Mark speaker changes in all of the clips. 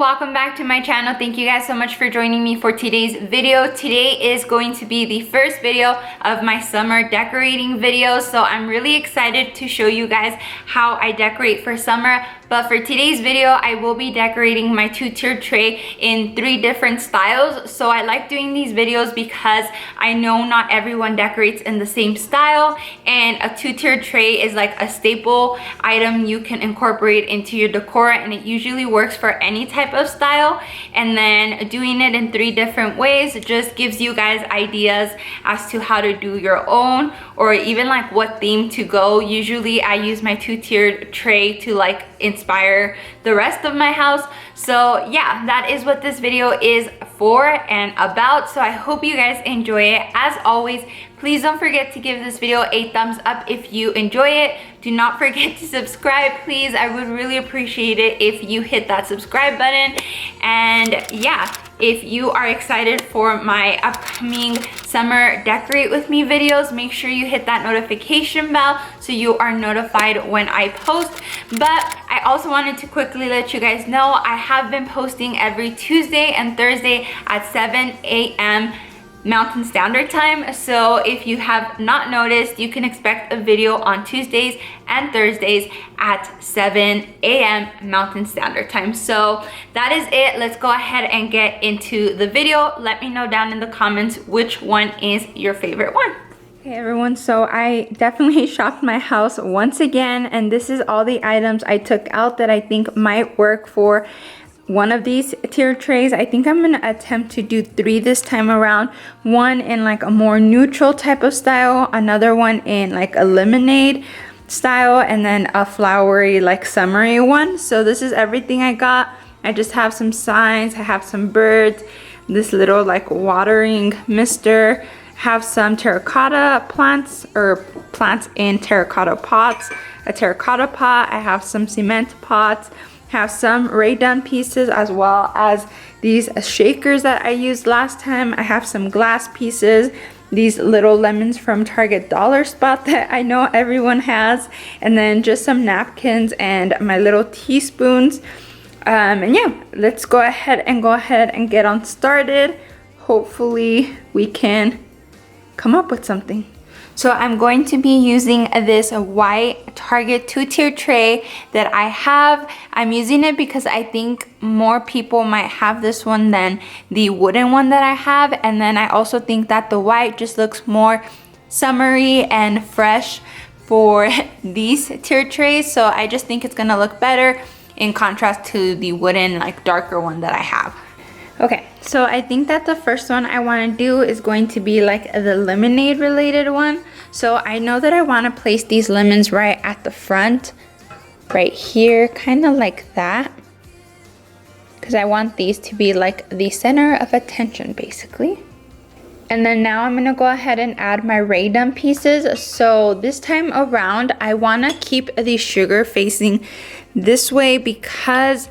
Speaker 1: welcome back to my channel. Thank you guys so much for joining me for today's video. Today is going to be the first video of my summer decorating video, so I'm really excited to show you guys how I decorate for summer. But for today's video, I will be decorating my two-tiered tray in 3 different styles. So I like doing these videos because I know not everyone decorates in the same style, and a two-tiered tray is like a staple item you can incorporate into your decor, and it usually works for any type of style. And then doing it in 3 different ways just gives you guys ideas as to how to do your own, or even like what theme to go. Usually I use my two-tiered tray to like inspire the rest of my house. So yeah, that is what this video is for and about. So I hope you guys enjoy it. As always, please don't forget to give this video a thumbs up if you enjoy it. Do not forget to subscribe, please. I would really appreciate it if you hit that subscribe button. And yeah, if you are excited for my upcoming summer decorate with me videos, make sure you hit that notification bell so you are notified when I post. But I also wanted to quickly let you guys know I have been posting every Tuesday and Thursday at 7 a.m. Mountain Standard Time. So if you have not noticed, you can expect a video on Tuesdays and Thursdays at 7 a.m. Mountain Standard Time. So that is it. Let's go ahead and get into the video. Let me know down in the comments which one is your favorite one. Hey everyone, so I definitely shopped my house once again, and this is all the items I took out that I think might work for one of these tier trays. I think I'm gonna attempt to do 3 this time around. One in like a more neutral type of style, another one in like a lemonade style, and then a flowery like summery one. So this is everything I got. I just have some signs, I have some birds, this little like watering mister, have some terracotta plants or plants in terracotta pots, a terracotta pot, I have some cement pots, have some ray-done pieces, as well as these shakers that I used last time. I have some glass pieces, these little lemons from Target dollar spot that I know everyone has, and then just some napkins and my little teaspoons. And yeah, let's go ahead and get on started. Hopefully we can come up with something. So I'm going to be using this white Target 2-tier tray that I have. I'm using it because I think more people might have this one than the wooden one that I have. And then I also think that the white just looks more summery and fresh for these tier trays. So I just think it's gonna look better in contrast to the wooden, like darker one that I have. Okay, so I think that the first one I want to do is going to be like the lemonade related one. So I know that I want to place these lemons right at the front, right here, kind of like that, because I want these to be like the center of attention basically. And then now I'm going to go ahead and add my ray-done pieces. So this time around I want to keep the sugar facing this way because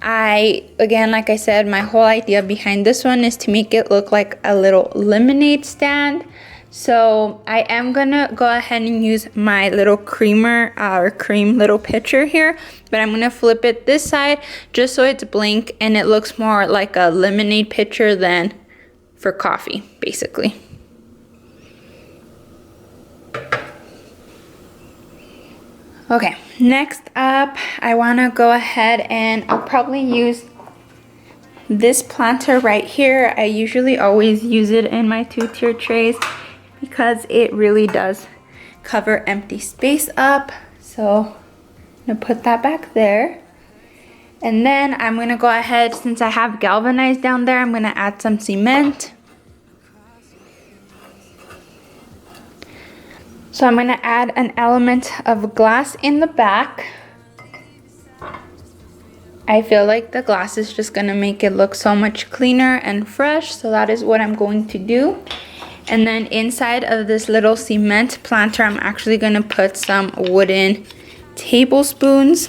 Speaker 1: again, like I said, my whole idea behind this one is to make it look like a little lemonade stand. So I am gonna go ahead and use my little creamer or cream little pitcher here, but I'm gonna flip it this side just so it's blank and it looks more like a lemonade pitcher than for coffee, basically. Okay, next up, I wanna go ahead and I'll probably use this planter right here. I usually always use it in my 2-tier trays because it really does cover empty space up. So I'm gonna put that back there. And then I'm gonna go ahead, since I have galvanized down there, I'm gonna add some cement. So I'm gonna add an element of glass in the back. I feel like the glass is just gonna make it look so much cleaner and fresh, so that is what I'm going to do. And then inside of this little cement planter, I'm actually gonna put some wooden tablespoons.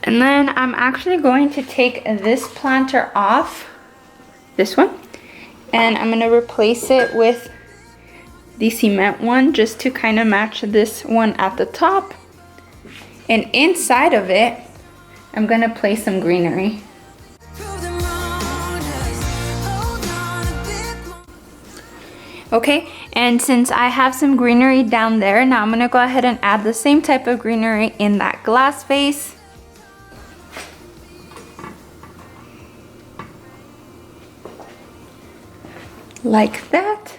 Speaker 1: And then I'm actually going to take this planter off, this one, and I'm gonna replace it with the cement one just to kind of match this one at the top. And inside of it, I'm gonna place some greenery. Okay, and since I have some greenery down there, now I'm gonna go ahead and add the same type of greenery in that glass vase. Like that.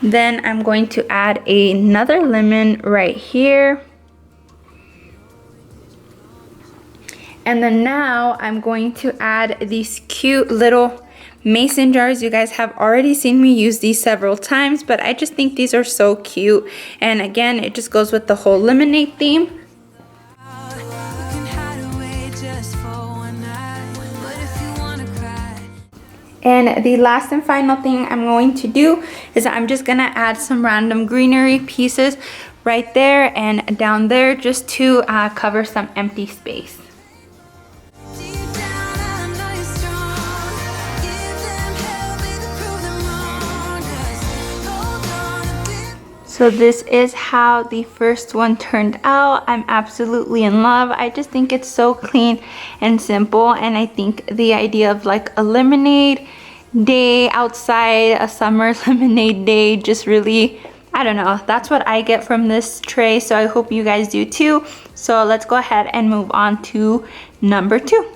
Speaker 1: Then I'm going to add another lemon right here. And then now I'm going to add these cute little mason jars. You guys have already seen me use these several times, but I just think these are so cute. And again, it just goes with the whole lemonade theme. And the last and final thing I'm going to do is I'm just gonna add some random greenery pieces right there and down there just to cover some empty space. So this is how the first one turned out. I'm absolutely in love. I just think it's so clean and simple, and I think the idea of like a lemonade day outside, a summer lemonade day, just really, I don't know, that's what I get from this tray, so I hope you guys do too. So let's go ahead and move on to number 2.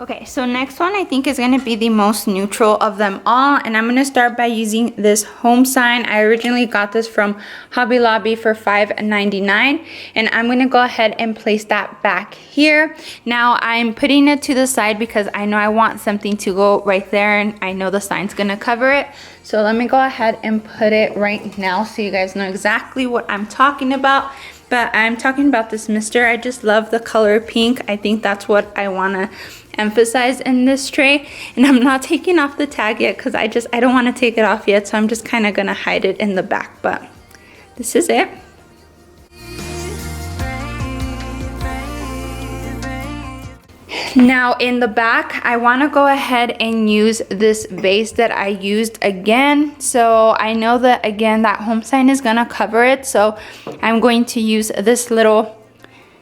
Speaker 1: Okay, so next one I think is gonna be the most neutral of them all, and I'm gonna start by using this home sign. I originally got this from Hobby Lobby for $5.99, and I'm gonna go ahead and place that back here. Now I'm putting it to the side because I know I want something to go right there, and I know the sign's gonna cover it. So let me go ahead and put it right now so you guys know exactly what I'm talking about. But I'm talking about this mister. I just love the color pink. I think that's what I wanna emphasize in this tray. And I'm not taking off the tag yet because I don't want to take it off yet, so I'm just kind of gonna hide it in the back, but this is it. Now in the back, I want to go ahead and use this vase that I used again. So I know that again that home sign is gonna cover it, so I'm going to use this little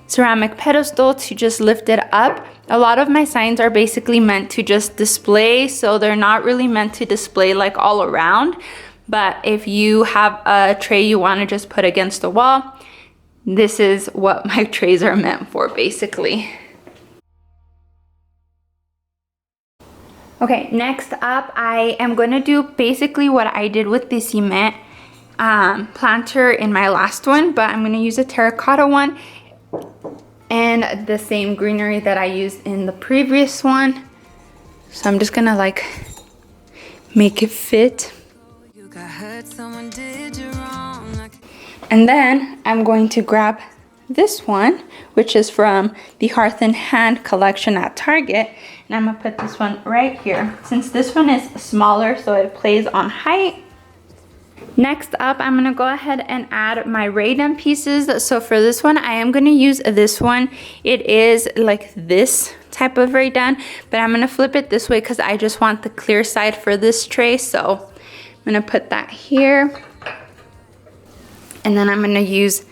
Speaker 1: ceramic pedestal to just lift it up. A lot of my signs are basically meant to just display, so they're not really meant to display like all around. But if you have a tray you want to just put against the wall, this is what my trays are meant for basically. Okay, next up I am going to do basically what I did with the cement planter in my last one, but I'm going to use a terracotta one and the same greenery that I used in the previous one. So I'm just gonna like make it fit. And then I'm going to grab this one, which is from the Hearth and Hand collection at Target, and I'm gonna put this one right here. Since this one is smaller, so it plays on height. Next up, I'm gonna go ahead and add my Ray-Gun pieces. So for this one, I am gonna use this one. It is like this type of Ray-Gun, but I'm gonna flip it this way because I just want the clear side for this tray. So I'm gonna put that here. And then I'm gonna use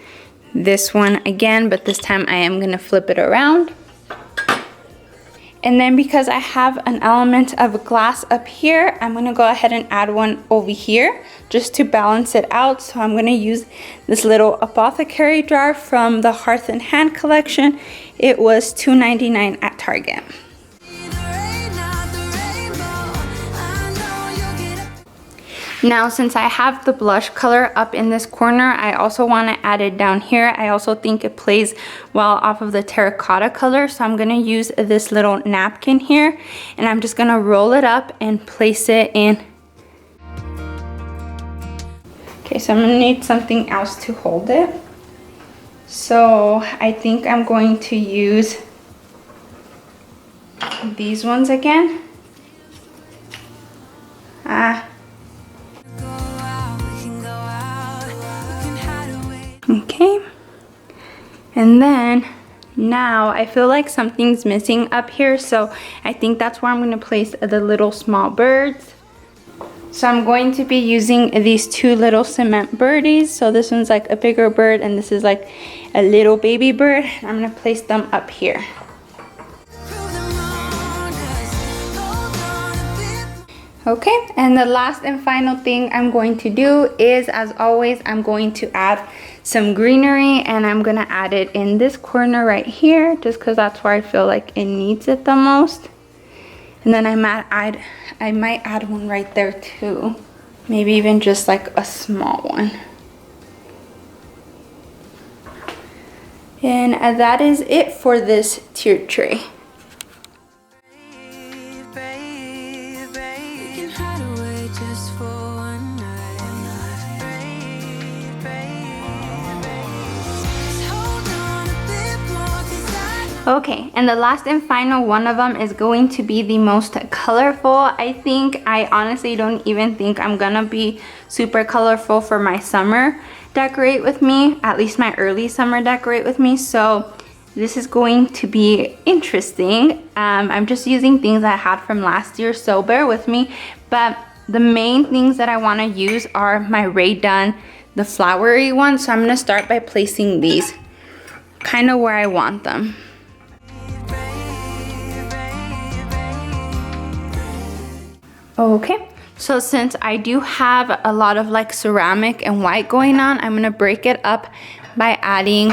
Speaker 1: this one again, but this time I am gonna flip it around. And then because I have an element of glass up here, I'm gonna go ahead and add one over here just to balance it out. So I'm gonna use this little apothecary jar from the Hearth and Hand collection. It was $2.99 at Target. Now, since I have the blush color up in this corner, I also want to add it down here. I also think it plays well off of the terracotta color, so I'm going to use this little napkin here, and I'm just going to roll it up and place it in. Okay, so I'm going to need something else to hold it. So I think I'm going to use these ones again. Okay, and then now I feel like something's missing up here, so I think that's where I'm going to place the little small birds. So I'm going to be using these two little cement birdies. So this one's like a bigger bird and this is like a little baby bird. I'm gonna place them up here. Okay, and the last and final thing I'm going to do is, as always, I'm going to add some greenery, and I'm gonna add it in this corner right here just because that's where I feel like it needs it the most. And then I might add one right there too, maybe even just like a small one. And that is it for this tiered tray. Okay, and the last and final one of them is going to be the most colorful. I honestly don't even think I'm gonna be super colorful for my summer decorate with me, at least my early summer decorate with me. So this is going to be interesting. I'm just using things I had from last year, so bear with me. But the main things that I want to use are my Rae Dunn, the flowery ones. So I'm gonna start by placing these kind of where I want them. Okay, so since I do have a lot of like ceramic and white going on, I'm gonna break it up by adding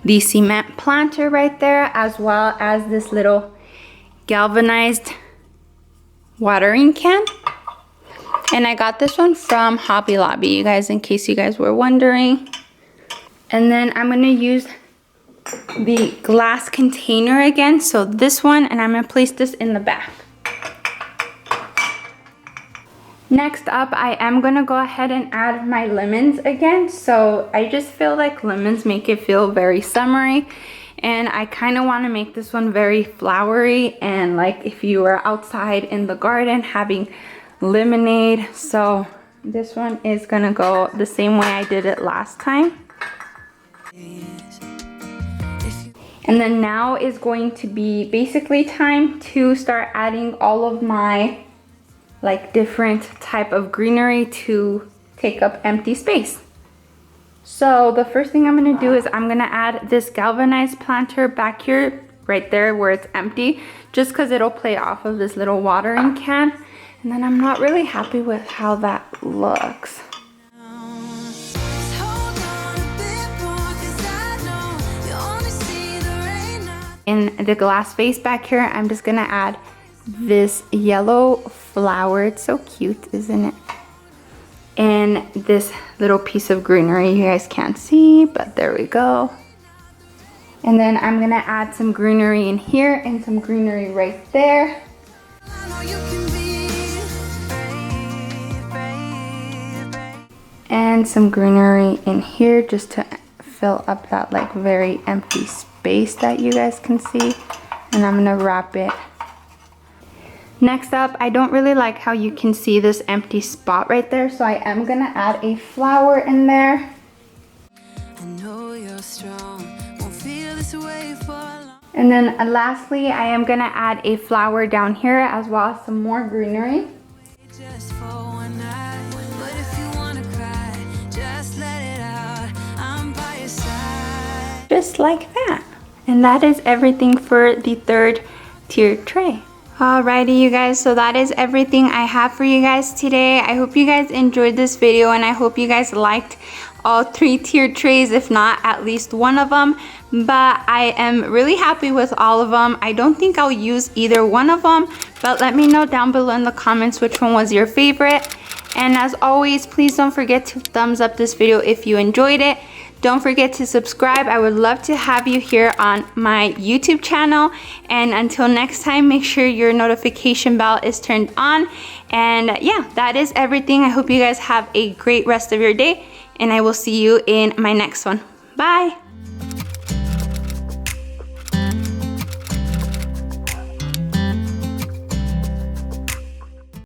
Speaker 1: the cement planter right there, as well as this little galvanized watering can. And I got this one from Hobby Lobby, you guys, in case you guys were wondering. And then I'm gonna use the glass container again, so this one, and I'm gonna place this in the back. Next up, I am gonna go ahead and add my lemons again. So I just feel like lemons make it feel very summery, and I kind of want to make this one very flowery and like if you were outside in the garden having lemonade. So this one is gonna go the same way I did it last time. And then now is going to be basically time to start adding all of my like different type of greenery to take up empty space. So the first thing I'm gonna do is I'm gonna add this galvanized planter back here, right there where it's empty, just because it'll play off of this little watering can. And then I'm not really happy with how that looks. In the glass vase back here, I'm just gonna add this yellow flower. It's so cute, isn't it? And this little piece of greenery you guys can't see, but there we go. And then I'm gonna add some greenery in here and some greenery right there. And some greenery in here just to fill up that like very empty space that you guys can see. And I'm gonna wrap it. Next up, I don't really like how you can see this empty spot right there, so I am gonna add a flower in there. I know you're strong, won't feel this way for long. And then lastly, I am gonna add a flower down here as well as some more greenery. Just for one night, but if you wanna cry, just let it out. I'm by your side. Just like that. And that is everything for the third tiered tray. Alrighty, you guys, so that is everything I have for you guys today. I hope you guys enjoyed this video, and I hope you guys liked all 3 tiered trays, if not at least one of them. But I am really happy with all of them. I don't think I'll use either one of them, but let me know down below in the comments which one was your favorite. And as always, please don't forget to thumbs up this video if you enjoyed it. Don't forget to subscribe. I would love to have you here on my YouTube channel. And until next time, make sure your notification bell is turned on. And yeah, that is everything. I hope you guys have a great rest of your day, and I will see you in my next one. Bye.